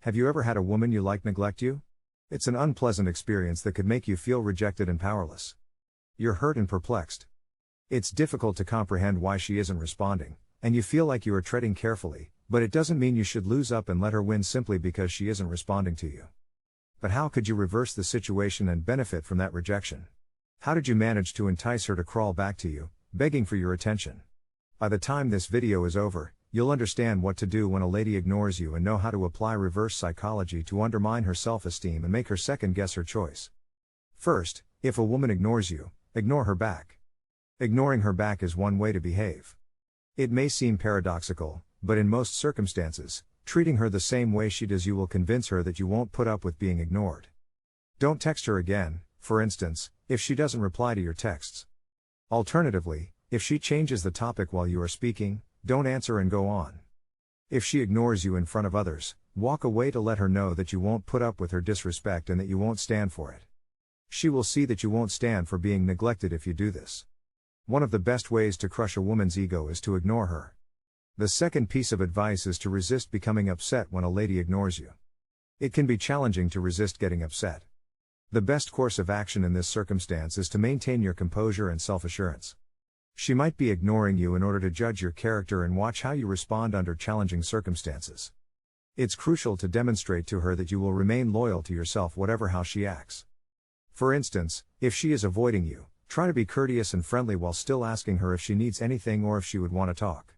Have you ever had a woman you like neglect you? It's an unpleasant experience that could make you feel rejected and powerless. You're hurt and perplexed. It's difficult to comprehend why she isn't responding, and you feel like you are treading carefully, but it doesn't mean you should lose up and let her win simply because she isn't responding to you. But how could you reverse the situation and benefit from that rejection? How did you manage to entice her to crawl back to you, begging for your attention? By the time this video is over, you'll understand what to do when a lady ignores you and know how to apply reverse psychology to undermine her self-esteem and make her second-guess her choice. First, if a woman ignores you, ignore her back. Ignoring her back is one way to behave. It may seem paradoxical, but in most circumstances, treating her the same way she does you will convince her that you won't put up with being ignored. Don't text her again, for instance, if she doesn't reply to your texts. Alternatively, if she changes the topic while you are speaking, don't answer and go on. If she ignores you in front of others, walk away to let her know that you won't put up with her disrespect and that you won't stand for it. She will see that you won't stand for being neglected if you do this. One of the best ways to crush a woman's ego is to ignore her. The second piece of advice is to resist becoming upset when a lady ignores you. It can be challenging to resist getting upset. The best course of action in this circumstance is to maintain your composure and self-assurance. She might be ignoring you in order to judge your character and watch how you respond under challenging circumstances. It's crucial to demonstrate to her that you will remain loyal to yourself whatever how she acts. For instance, if she is avoiding you, try to be courteous and friendly while still asking her if she needs anything or if she would want to talk.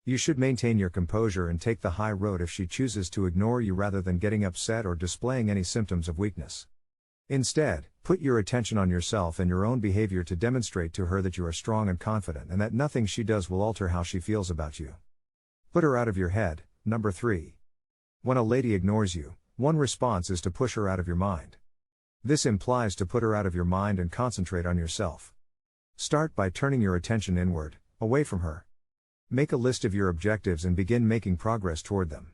You should maintain your composure and take the high road if she chooses to ignore you rather than getting upset or displaying any symptoms of weakness. Instead, put your attention on yourself and your own behavior to demonstrate to her that you are strong and confident and that nothing she does will alter how she feels about you. Put her out of your head. Number 3. When a lady ignores you, one response is to push her out of your mind. This implies to put her out of your mind and concentrate on yourself. Start by turning your attention inward, away from her. Make a list of your objectives and begin making progress toward them.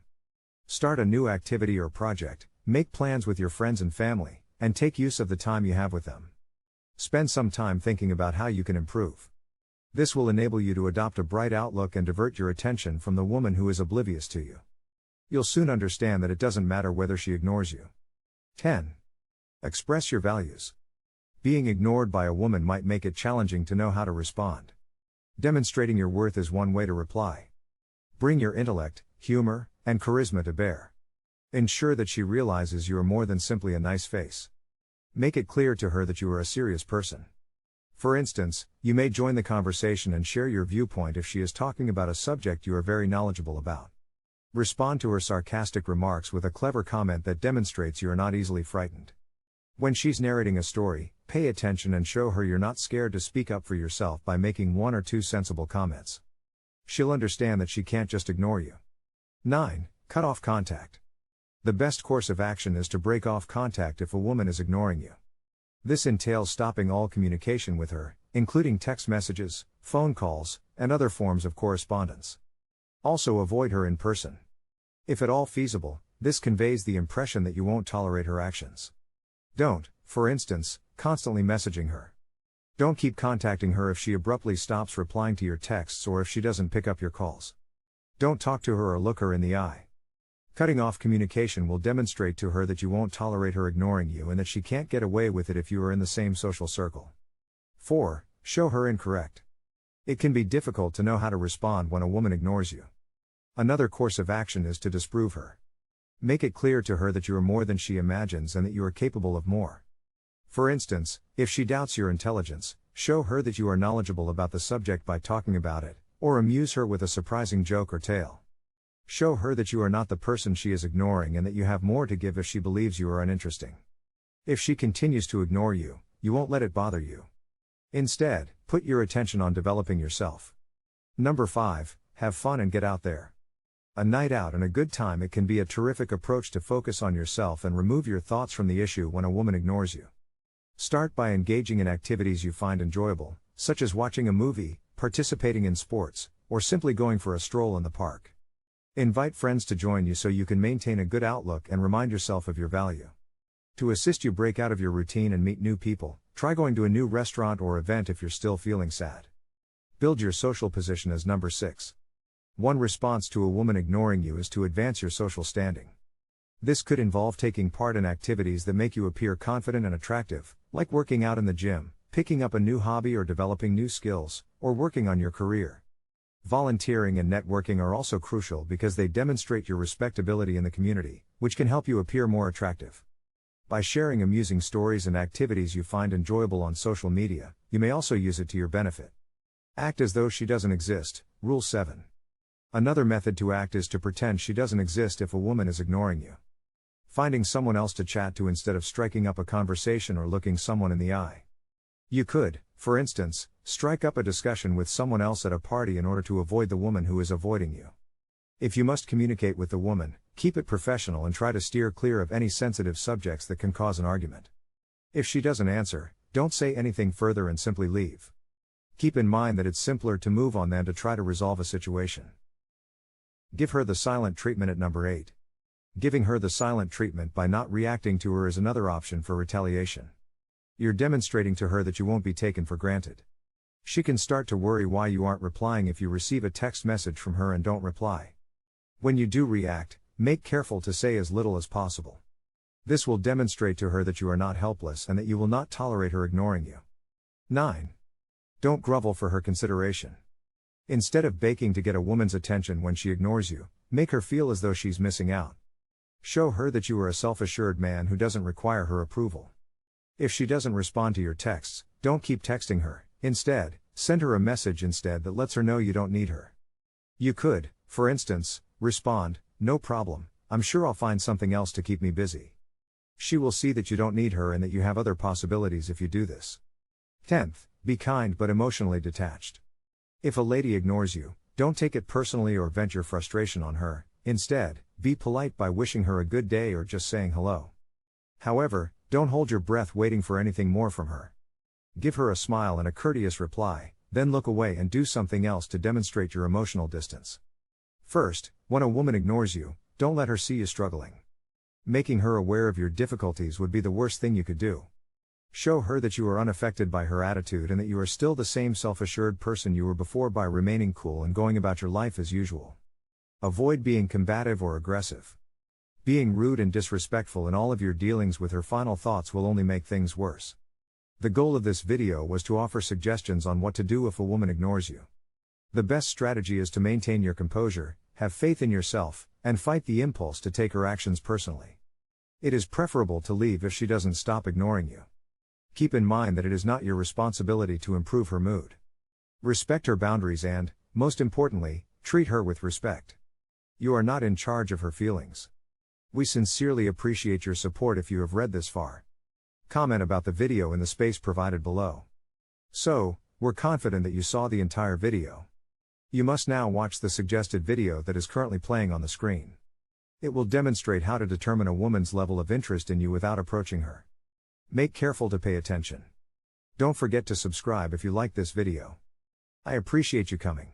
Start a new activity or project, make plans with your friends and family, and take use of the time you have with them. Spend some time thinking about how you can improve. This will enable you to adopt a bright outlook and divert your attention from the woman who is oblivious to you. You'll soon understand that it doesn't matter whether she ignores you. 10. Express your values. Being ignored by a woman might make it challenging to know how to respond. Demonstrating your worth is one way to reply. Bring your intellect, humor, and charisma to bear. Ensure that she realizes you are more than simply a nice face. Make it clear to her that you are a serious person. For instance, you may join the conversation and share your viewpoint if she is talking about a subject you are very knowledgeable about. Respond to her sarcastic remarks with a clever comment that demonstrates you are not easily frightened. When she's narrating a story, pay attention and show her you're not scared to speak up for yourself by making 1 or 2 sensible comments. She'll understand that she can't just ignore you. 9. Cut off contact. The best course of action is to break off contact if a woman is ignoring you. This entails stopping all communication with her, including text messages, phone calls, and other forms of correspondence. Also avoid her in person. If at all feasible, this conveys the impression that you won't tolerate her actions. Don't, for instance, constantly messaging her. Don't keep contacting her if she abruptly stops replying to your texts or if she doesn't pick up your calls. Don't talk to her or look her in the eye. Cutting off communication will demonstrate to her that you won't tolerate her ignoring you and that she can't get away with it if you are in the same social circle. 4. Show her incorrect. It can be difficult to know how to respond when a woman ignores you. Another course of action is to disprove her. Make it clear to her that you are more than she imagines and that you are capable of more. For instance, if she doubts your intelligence, show her that you are knowledgeable about the subject by talking about it, or amuse her with a surprising joke or tale. Show her that you are not the person she is ignoring and that you have more to give if she believes you are uninteresting. If she continues to ignore you, you won't let it bother you. Instead, put your attention on developing yourself. Number 5, have fun and get out there. A night out and a good time. It can be a terrific approach to focus on yourself and remove your thoughts from the issue when a woman ignores you. Start by engaging in activities you find enjoyable, such as watching a movie, participating in sports, or simply going for a stroll in the park. Invite friends to join you so you can maintain a good outlook and remind yourself of your value. To assist you break out of your routine and meet new people, try going to a new restaurant or event if you're still feeling sad. Build your social position as number 6. One response to a woman ignoring you is to advance your social standing. This could involve taking part in activities that make you appear confident and attractive, like working out in the gym, picking up a new hobby or developing new skills, or working on your career. Volunteering and networking are also crucial because they demonstrate your respectability in the community, which can help you appear more attractive. By sharing amusing stories and activities you find enjoyable on social media, you may also use it to your benefit. Act as though she doesn't exist. Rule 7. Another method to act is to pretend she doesn't exist if a woman is ignoring you. Finding someone else to chat to instead of striking up a conversation or looking someone in the eye. You could, for instance, strike up a discussion with someone else at a party in order to avoid the woman who is avoiding you. If you must communicate with the woman, keep it professional and try to steer clear of any sensitive subjects that can cause an argument. If she doesn't answer, don't say anything further and simply leave. Keep in mind that it's simpler to move on than to try to resolve a situation. Give her the silent treatment at number 8. Giving her the silent treatment by not reacting to her is another option for retaliation. You're demonstrating to her that you won't be taken for granted. She can start to worry why you aren't replying if you receive a text message from her and don't reply. When you do react, make careful to say as little as possible. This will demonstrate to her that you are not helpless and that you will not tolerate her ignoring you. 9. Don't grovel for her consideration. Instead of begging to get a woman's attention when she ignores you, make her feel as though she's missing out. Show her that you are a self-assured man who doesn't require her approval. If she doesn't respond to your texts, don't keep texting her. Instead, send her a message that lets her know you don't need her. You could, for instance, respond, "No problem, I'm sure I'll find something else to keep me busy." She will see that you don't need her and that you have other possibilities if you do this. 10th, be kind but emotionally detached. If a lady ignores you, don't take it personally or vent your frustration on her. Instead, be polite by wishing her a good day or just saying hello. However, don't hold your breath waiting for anything more from her. Give her a smile and a courteous reply, then look away and do something else to demonstrate your emotional distance. First, when a woman ignores you, don't let her see you struggling. Making her aware of your difficulties would be the worst thing you could do. Show her that you are unaffected by her attitude and that you are still the same self-assured person you were before by remaining cool and going about your life as usual. Avoid being combative or aggressive. Being rude and disrespectful in all of your dealings with her final thoughts will only make things worse. The goal of this video was to offer suggestions on what to do if a woman ignores you. The best strategy is to maintain your composure, have faith in yourself, and fight the impulse to take her actions personally. It is preferable to leave if she doesn't stop ignoring you. Keep in mind that it is not your responsibility to improve her mood. Respect her boundaries and, most importantly, treat her with respect. You are not in charge of her feelings. We sincerely appreciate your support if you have read this far. Comment about the video in the space provided below. So, we're confident that you saw the entire video. You must now watch the suggested video that is currently playing on the screen. It will demonstrate how to determine a woman's level of interest in you without approaching her. Make careful to pay attention. Don't forget to subscribe if you like this video. I appreciate you coming.